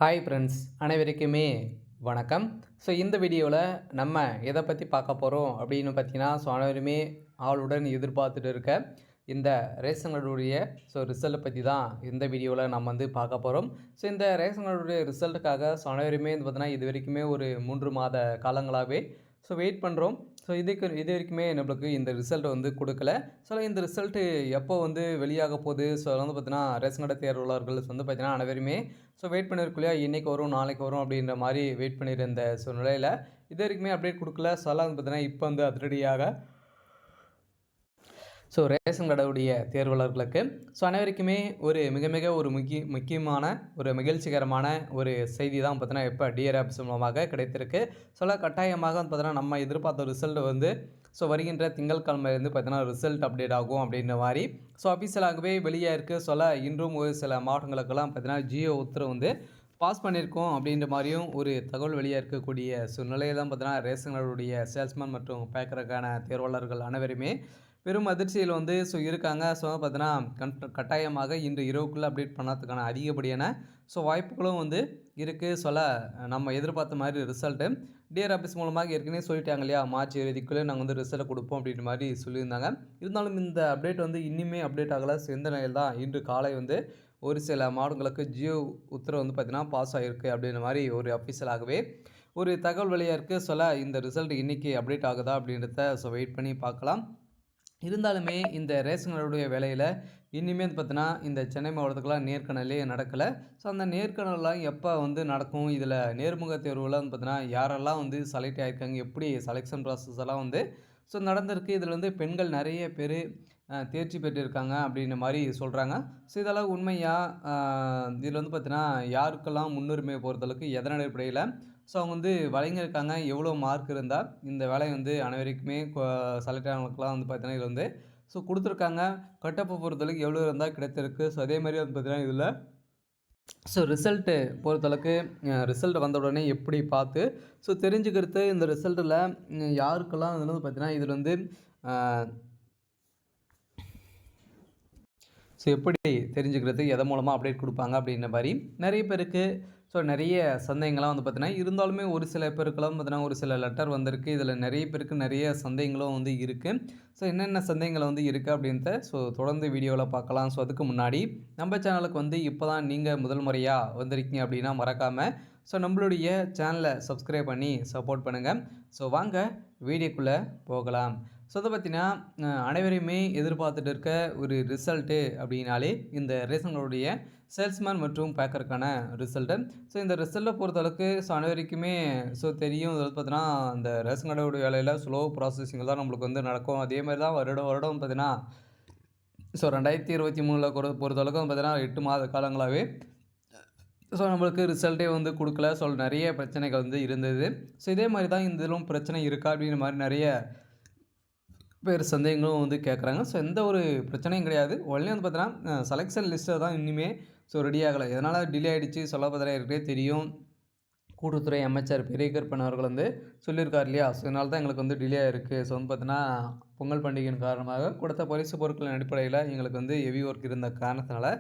Hi friends, அனைவருக்குமே வணக்கம். இந்த வீடியோவில் நம்ம எதை பற்றி பார்க்க போகிறோம் அப்படின்னு பார்த்தீங்கன்னா, அனைவருமே ஆளுடன் எதிர்பார்த்துட்டு இருக்க இந்த ரேஷன் கார்டுடைய ரிசல்ட்டை பற்றி தான் இந்த வீடியோவில் நம்ம பார்க்க போகிறோம். இந்த ரேஷன் கார்டுடைய ரிசல்ட்டுக்காக அனைவருமே பார்த்தீங்கன்னா இது வரைக்குமே ஒரு 3 மாத காலங்களாகவே வெயிட் பண்ணுறோம். இது வரைக்குமே நம்மளுக்கு இந்த ரிசல்ட் கொடுக்கல. இந்த ரிசல்ட்டு எப்போ வெளியாக போகுது? பார்த்தீங்கன்னா ரேஷன் கடை தேர்வாளர்கள் பார்த்தீங்கன்னா அனைவருமே வெயிட் பண்ணியிருக்குல்லையா, இன்றைக்கி வரும் நாளைக்கு வரும் அப்படின்ற மாதிரி வெயிட் பண்ணியிருந்த நிலையில் இது வரைக்குமே அப்டேட் கொடுக்கல. பார்த்தீங்கன்னா இப்போ அதிரடியாக ரேஷன் கடையுடைய தேர்வாளர்களுக்கு அனைவருக்குமே ஒரு மிக மிக ஒரு முக்கியமான ஒரு மகிழ்ச்சிகரமான ஒரு செய்தி தான் பார்த்தீங்கன்னா இப்போ டிஆர் ஆப்ஸ் மூலமாக கிடைத்திருக்கு. கட்டாயமாக பார்த்தீங்கன்னா நம்ம எதிர்பார்த்த ரிசல்ட் வருகின்ற திங்கட்கிழமையிலேருந்து பார்த்தீங்கன்னா ரிசல்ட் அப்டேட் ஆகும் அப்படின்ற மாதிரி அஃபீஷியலாகவே வெளியே இருக்குது. இன்றும் ஒரு சில மாவட்டங்களுக்கெல்லாம் பார்த்தீங்கன்னா ஜியோ உத்தரவு பாஸ் பண்ணியிருக்கோம் அப்படின்ற மாதிரியும் ஒரு தகவல் வெளியாக இருக்கக்கூடிய சூழ்நிலையில் தான் பார்த்தீங்கன்னா ரேஷன் கடையுடைய சேல்ஸ்மேன் மற்றும் பேக்கருக்கான தேர்வாளர்கள் அனைவருமே பெரும் அதிர்ச்சியில் இருக்காங்க. பார்த்தீங்கன்னா கட்டாயமாக இன்று இரவுக்குள்ளே அப்டேட் பண்ணறதுக்கான அதிகப்படியான வாய்ப்புகளும் இருக்குது. நம்ம எதிர்பார்த்த மாதிரி ரிசல்ட்டு டிஆர் ஆஃபீஸ் மூலமாக ஏற்கனவே சொல்லிட்டாங்க இல்லையா, மார்ச் இறுதிக்குள்ளே நாங்கள் ரிசல்ட்டை கொடுப்போம் அப்படின்ற மாதிரி சொல்லியிருந்தாங்க. இருந்தாலும் இந்த அப்டேட் இன்னுமே அப்டேட் ஆகலை. இந்த நிலையில் தான் இன்று காலை ஒரு சில மாவட்டங்களுக்கு ஜியோ உத்தரவு பார்த்தீங்கன்னா பாஸ் ஆகிருக்கு அப்படின்ற மாதிரி ஒரு அஃபீஷியலாகவே ஒரு தகவல் வெளியாக இருக்குது. இந்த ரிசல்ட் இன்றைக்கி அப்டேட் ஆகுதா அப்படின்றத வெயிட் பண்ணி பார்க்கலாம். இருந்தாலுமே இந்த ரேஷன் கார்டுடைய வேலையில் இனிமேல் பார்த்தீங்கன்னா இந்த சென்னை மாவட்டத்துக்குலாம் நேர்காணலே நடக்கலை. அந்த நேர்காணலாம் எப்போ நடக்கும்? இதில் நேர்முக தேர்வுலாம் பார்த்தீங்கன்னா யாரெல்லாம் செலக்ட் ஆகியிருக்காங்க, எப்படி செலெக்ஷன் ப்ராசஸ் எல்லாம் நடந்திருக்கு. இதில் பெண்கள் நிறைய பேர் தேர்ச்சி பெற்றிருக்காங்க அப்படின்ற மாதிரி சொல்கிறாங்க. இதெல்லாம் உண்மையா? இதில் பார்த்தீங்கன்னா யாருக்கெல்லாம் முன்னுரிமை பொறுத்தளவுக்கு எதன் அடிப்படையில் அவங்க வழங்கியிருக்காங்க, எவ்வளோ மார்க் இருந்தால் இந்த வேலை அனைவருக்குமே செலக்ட் ஆனவங்களுக்குலாம் பார்த்தீங்கன்னா இதில் கொடுத்துருக்காங்க. கட்டப்பை பொறுத்தளவுக்கு எவ்வளோ இருந்தால் கிடைத்திருக்கு. அதே மாதிரி பார்த்தீங்கன்னா இதில் ரிசல்ட்டு பொறுத்தளவுக்கு ரிசல்ட் வந்த உடனே எப்படி பார்த்து தெரிஞ்சுக்கிறது, இந்த ரிசல்ட்டில் யாருக்கெல்லாம் பார்த்தீங்கன்னா இதில் எப்படி தெரிஞ்சுக்கிறது, எதன் மூலமாக அப்டேட் கொடுப்பாங்க அப்படின்ற மாதிரி நிறைய பேருக்கு நிறைய சந்தேகங்கள்லாம் பார்த்தீங்கன்னா இருந்தாலுமே ஒரு சில பேருக்கெல்லாம் பார்த்தீங்கன்னா ஒரு சில லெட்டர் வந்திருக்கு. இதில் நிறைய பேருக்கு நிறைய சந்தேகங்களும் இருக்குது. என்னென்ன சந்தேகங்கள் இருக்குது அப்படின்றத தொடர்ந்து வீடியோவில் பார்க்கலாம். அதுக்கு முன்னாடி நம்ம சேனலுக்கு இப்போ தான் நீங்கள் முதல் முறையாக வந்திருக்கீங்க அப்படின்னா மறக்காமல் நம்மளுடைய சேனலை சப்ஸ்கிரைப் பண்ணி சப்போர்ட் பண்ணுங்கள். வாங்க வீடியோக்குள்ளே போகலாம். அதை பார்த்தீங்கன்னா அனைவரையுமே எதிர்பார்த்துட்டு இருக்க ஒரு ரிசல்ட்டு அப்படின்னாலே இந்த ரேஷன் கார்டுடைய சேல்ஸ்மேன் மற்றும் பேக்கருக்கான ரிசல்ட்டு. இந்த ரிசல்ட்டை பொறுத்தளவுக்கு அனைவருக்குமே தெரியும். இதில் பார்த்தீங்கன்னா இந்த ரேஷன் கார்டுடைய வேலையில் ஸ்லோ ப்ராசஸிங் தான் நம்மளுக்கு நடக்கும். அதே மாதிரி தான் வருடம் பார்த்தீங்கன்னா 2023 பொறுத்தளவுக்கு பார்த்தீங்கன்னா 8 மாத காலங்களாகவே நம்மளுக்கு ரிசல்ட்டே கொடுக்கல. நிறைய பிரச்சனைகள் இருந்தது. இதே மாதிரி தான் இந்த இதிலும் பிரச்சனை இருக்கா அப்படின்ற மாதிரி நிறைய பேர் சந்தேகங்களும் கேட்குறாங்க. எந்த ஒரு பிரச்சனையும் கிடையாது. உடனே பார்த்தீங்கன்னா செலெக்ஷன் லிஸ்ட்டை தான் இன்னுமே ரெடி ஆகலை. எதனால் டிலே ஆகிடுச்சு பார்த்தீங்கன்னா இருக்கே தெரியும். கூட்டுத்துறை அமைச்சர் பெரியகருப்பன் அவர்கள் சொல்லியிருக்கார் இல்லையா, இதனால தான் எங்களுக்கு டிலே ஆகிருக்கு. பார்த்தீங்கன்னா பொங்கல் பண்டிகையின் காரணமாக கொடுத்த பரிசு பொருட்களின் அடிப்படையில் எங்களுக்கு ஹெவி ஒர்க் இருந்த காரணத்தினால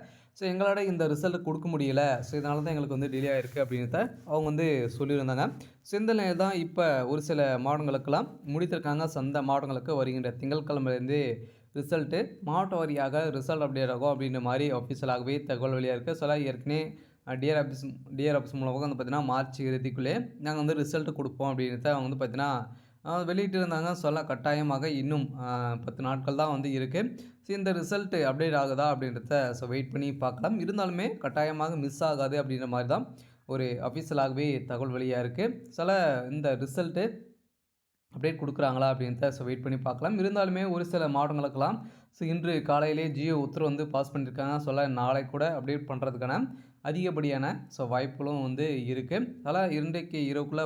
எங்களால் இந்த ரிசல்ட் கொடுக்க முடியல. இதனால தான் எங்களுக்கு டிலே ஆகிருக்கு அப்படின்றத அவங்க சொல்லியிருந்தாங்க. இந்த நிலையில் தான் இப்போ ஒரு சில மாவட்டங்களுக்கெல்லாம் முடித்திருக்காங்க. அந்த மாவட்டங்களுக்கு வருகின்ற திங்கட்கிழமையிலேருந்து ரிசல்ட்டு மாவட்ட வாரியாக ரிசல்ட் அப்டேட் ஆகும் அப்படின்ற மாதிரி அஃபீஷியலாகவே தகவல் வெளியாக இருக்குது. ஏற்கனவே டிஆர் ஆஃபீஸ் மூலமாக பார்த்தீங்கன்னா மார்ச் இறுதிக்குள்ளே நாங்கள் ரிசல்ட்டு கொடுப்போம் அப்படின்றத அவங்க பார்த்தீங்கன்னா வெளியிட்டு இருந்தாங்க. கட்டாயமாக இன்னும் 10 நாட்கள் தான் இருக்குது. இந்த ரிசல்ட்டு அப்டேட் ஆகுதா அப்படின்றத வெயிட் பண்ணி பார்க்கலாம். இருந்தாலுமே கட்டாயமாக மிஸ் ஆகாது அப்படின்ற மாதிரி தான் ஒரு அஃபீஷியலாகவே தகவல் வெளியாக இருக்குது. இந்த ரிசல்ட்டு அப்டேட் கொடுக்குறாங்களா அப்படின்றத வெயிட் பண்ணி பார்க்கலாம். இருந்தாலுமே ஒரு சில மாவட்டங்களுக்கெல்லாம் இன்று காலையிலே ஜியோ உத்தரவு பாஸ் பண்ணியிருக்காங்க. நாளை கூட அப்டேட் பண்ணுறதுக்கான அதிகப்படியான வாய்ப்புகளும் இருக்குது. இன்றைக்கு இரவுக்குள்ளே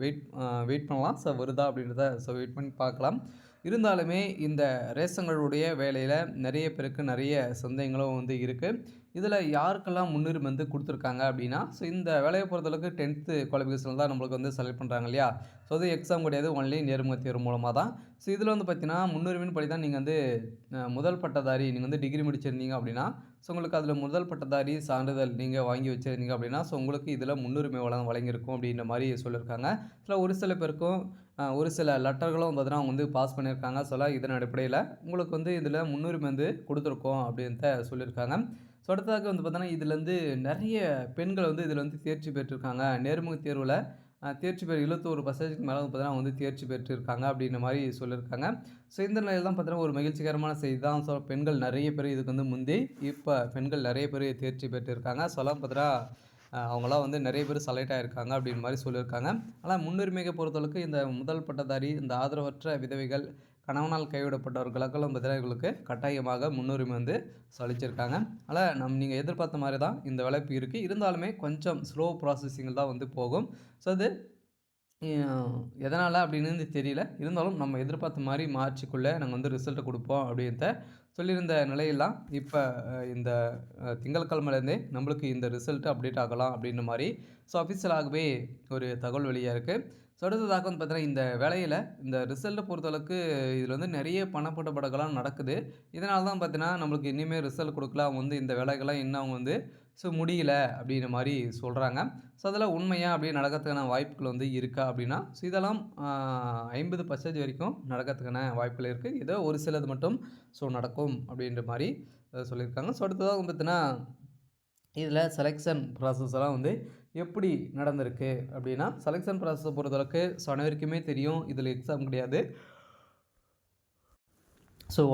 வெயிட் பண்ணலாம். வருதா அப்படின்றத வெயிட் பண்ணி பார்க்கலாம். இருந்தாலுமே இந்த ரேஷன்களுடைய வேலையில் நிறைய பேருக்கு நிறைய சந்தேகங்களும் இருக்குது. இதில் யாருக்கெல்லாம் முன்னுரிமை வந்து கொடுத்துருக்காங்க அப்படின்னா, ஸோ இந்த வேலையை பொறுத்தளவுக்கு 10th குவாலிஃபிகேஷனில் தான் நம்மளுக்கு வந்து செலக்ட் பண்ணுறாங்க இல்லையா? ஸோ அது எக்ஸாம் கிடையாது. ஒன்லி நேர்முக தேர்வு மூலமாக தான். ஸோ இதில் வந்து பார்த்தீங்கன்னா, முன்னுரிமைன்னு படி தான் நீங்கள் வந்து முதல் பட்டதாரி நீங்கள் வந்து டிகிரி முடிச்சிருந்தீங்க அப்படின்னா, ஸோ உங்களுக்கு அதில் முதல் பட்டதாரி சான்றிதழ் நீங்கள் வாங்கி வச்சிருந்தீங்க அப்படின்னா, ஸோ உங்களுக்கு இதில் முன்னுரிமை வழங்கியிருக்கும் அப்படின்ற மாரி சொல்லியிருக்காங்க. இதில் ஒரு சில பேருக்கும் ஒரு சில லெட்டர்களும் பார்த்தீங்கன்னா, அவங்க வந்து பாஸ் பண்ணியிருக்காங்க. இதன் அடிப்படையில உங்களுக்கு வந்து இதில முன்னுரிமை வந்து குடுத்துருக்கோம் அப்படின்ட்டு சொல்லியிருக்காங்க. ஸோ அடுத்ததாக வந்து பார்த்தோன்னா, இதுலேருந்து நெறைய பெண்கள் வந்து இதில வந்து தேர்ச்சி பெற்றிருக்காங்க. நேர்முக தேர்வுல தேர்ச்சி பெறு 71% மேல வந்து பார்த்தீங்கன்னா, வந்து தேர்ச்சி பெற்றிருக்காங்க அப்படின்ற மாரி சொல்லியிருக்காங்க. ஸோ இந்த நிலையில தான் பார்த்தீங்கன்னா, ஒரு மகிழ்ச்சிகரமான செய்தி தான். ஸோ பெண்கள் நெறைய பேர் இதுக்கு வந்து முந்தி, இப்ப பெண்கள் நெறைய பேர் தேர்ச்சி பெற்றிருக்காங்க. சொல்லலாம் பார்த்தீங்கன்னா, அவங்கலாம் வந்து நெறைய பேர் செலக்ட் ஆயிருக்காங்க அப்படின்ற மாரி சொல்லியிருக்காங்க. ஆனா முன்னுரிமைய பொறுத்தளவுக்கு இந்த முதல் பட்டதாரி, இந்த ஆதரவற்ற விதவைகள், கணவனால் கைவிடப்பட்டவர்களுக்கெல்லாம் பார்த்தீங்கன்னா, இவங்களுக்கு கட்டாயமாக முன்னுரிமை வந்து அளிச்சிருக்காங்க. நீங்க எதிர்பார்த்த மாரி தான் இந்த வேலைவாய்ப்பு இருக்கு. இருந்தாலுமே கொஞ்சம் ஸ்லோ ப்ராசஸிங்கில தான் வந்து போகும். ஸோ அது எதனால அப்படின்னு தெரியல. இருந்தாலும் நம்ம எதிர்பார்த்த மாரி மார்ச்சுக்குள்ள நாங்க வந்து ரிசல்ட்ட குடுப்போம் அப்படின்ட்டு சொல்லியிருந்த நிலையெல்லாம் இப்ப இந்த திங்கட்கிழமைலேருந்தே நம்மளுக்கு இந்த ரிசல்ட் அப்டேட் ஆகலாம் அப்படின்ற மாரி அஃபிஷியலாகவே ஒரு தகவல் வெளியா இருக்கு. அடுத்ததாக வந்து பார்த்தீங்கன்னா, இந்த வேலையில இந்த ரிசல்ட்ட பொறுத்தளவுக்கு இதில வந்து நெறைய பணப்படபடங்கள்லாம் நடக்குது. இதனால தான் பார்த்தீங்கன்னா, நம்மளுக்கு இனிமே ரிசல்ட் குடுக்கல. அவங்க வந்து இந்த வேலைகள்லாம் இன்னும் அவங்க வந்து முடியல அப்படின்ற மாரி சொல்றாங்க. அதெல்லாம் உண்மையா அப்படியே நடக்கிறதுக்கான வாய்ப்புகள் வந்து இருக்கா அப்படின்னா, இதெல்லாம் 50% வரைக்கும் நடக்கிறதுக்கான வாய்ப்புகள் இருக்கு. ஏதோ ஒரு சிலது மட்டும் நடக்கும் அப்படின்ற மாரி சொல்லியிருக்காங்க. அடுத்ததா வந்து பார்த்தீங்கன்னா, இதில செலக்ஷன் ப்ராசஸ்லாம் வந்து எப்படி நடந்திருக்கு அப்படின்னா, செலக்ஷன் ப்ராசஸ பொறுத்தளவுக்கு அனைவருக்குமே தெரியும். இதில எக்ஸாம் கிடையாது.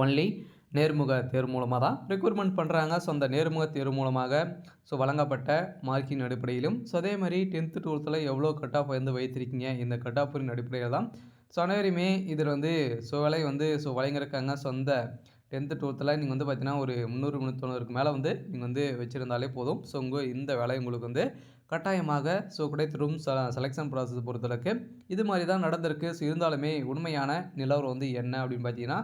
ஒன்லி நேர்முக தேர்வு மூலமா தான் ரெக்ரூட்மெண்ட் பண்றாங்க. அந்த நேர்முக தேர்வு மூலமாக வழங்கப்பட்ட மார்க்கின் அடிப்படையிலும், அதே மாரி 10th, 12ல எவ்வளோ கட் ஆஃப் வந்து வைத்திருக்கீங்க, இந்த கட் ஆஃபின் அடிப்படையில தான் அனைவருமே இதில வந்து வேலை வந்து வழங்கியிருக்காங்க. அந்த 10th, 12ல நீங்க வந்து பார்த்தீங்கன்னா, ஒரு 300, 390க்கு மேல வந்து நீங்க வந்து வச்சிருந்தாலே போதும். இந்த வேலை உங்களுக்கு வந்து கட்டாயமாக கிடைத்திடும். செலக்ஷன் ப்ராசஸ் பொறுத்தளவுக்கு இது மாரி தான் நடந்திருக்கு. இருந்தாலுமே உண்மையான நிலவரம் வந்து என்ன அப்படின்னு பார்த்தீங்கன்னா,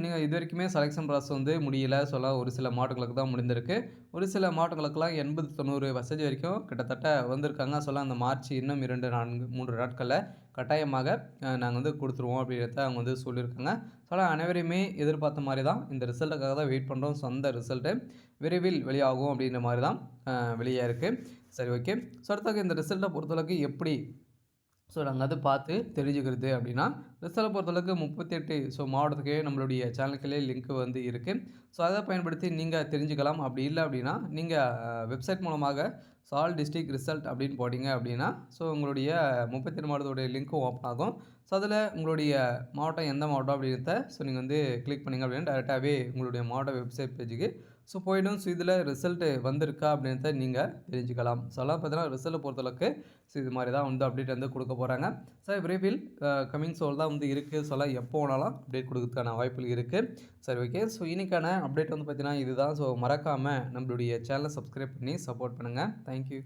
நீங்க இதுவரைக்குமே செலக்ஷன் ப்ராசஸ் வந்து முடியல. ஒரு சில மாவட்டங்களுக்கு தான் முடிந்திருக்கு. ஒரு சில மாவட்டங்களுக்கெல்லாம் 80, 90% வரைக்கும் கிட்டத்தட்ட வந்திருக்காங்க. அந்த மார்ச் இன்னும் 2, 4, 3 நாட்கள்ல கட்டாயமாக நாங்க வந்து குடுத்துருவோம் அப்படின்றத அவங்க வந்து சொல்லியிருக்காங்க. அனைவரையுமே எதிர்பார்த்த மாரி தான் இந்த ரிசல்ட்டுக்காக தான் வெயிட் பண்றோம். அந்த ரிசல்ட்டு விரைவில் வெளியாகும் அப்படின்ற மாரி தான் வெளியா இருக்கு. சரி, ஓகே. அடுத்தது இந்த ரிசல்ட்ட பொறுத்தளவுக்கு எப்படி நாங்க அத பார்த்து தெரிஞ்சுக்கிறது அப்படின்னா, ரிசல்ட்ட பொறுத்தளவுக்கு 38 மாவட்டத்துக்கு நம்மளுடைய சேனலுக்குள்ளே லிங்க் வந்து இருக்கு. அத பயன்படுத்தி நீங்க தெரிஞ்சுக்கலாம். அப்படி இல்ல அப்படின்னா, நீங்க வெப்சைட் மூலமாக ஆல் டிஸ்ட்ரிக்ட் ரிசல்ட் அப்படின்னு போட்டீங்க அப்படின்னா, உங்களுடைய 38 மாவட்டத்தோடைய லிங்க்கும் ஓப்பன் ஆகும். அதில உங்களுடைய மாவட்டம் எந்த மாவட்டம் அப்படின்றத நீங்க வந்து கிளிக் பண்ணீங்க அப்படின்னா, டைரக்ட்டாவே உங்களுடைய மாவட்ட வெப்சைட் பேஜுக்கு போயிடும். இதில ரிசல்ட் வந்திருக்கா அப்படின்றத நீங்க தெரிஞ்சுக்கலாம். அதெல்லாம் பார்த்தீங்கன்னா, ரிசல்ட்ட பொறுத்தளவுக்கு இது மாரி தான் வந்து அப்டேட் வந்து குடுக்க போறாங்க. விரைவில் கமிங் சூன் தான் வந்து இருக்கு. எப்போ வேணாலும் அப்டேட் குடுக்கறதுக்கான வாய்ப்புகள் இருக்கு. சரி, ஓகே. இன்னைக்கான அப்டேட் வந்து பார்த்தீங்கன்னா, இதுதான். மறக்காம நம்மளுடைய சேனல சப்ஸ்கிரைப் பண்ணி சப்போர்ட் பண்ணுங்க. Thank you.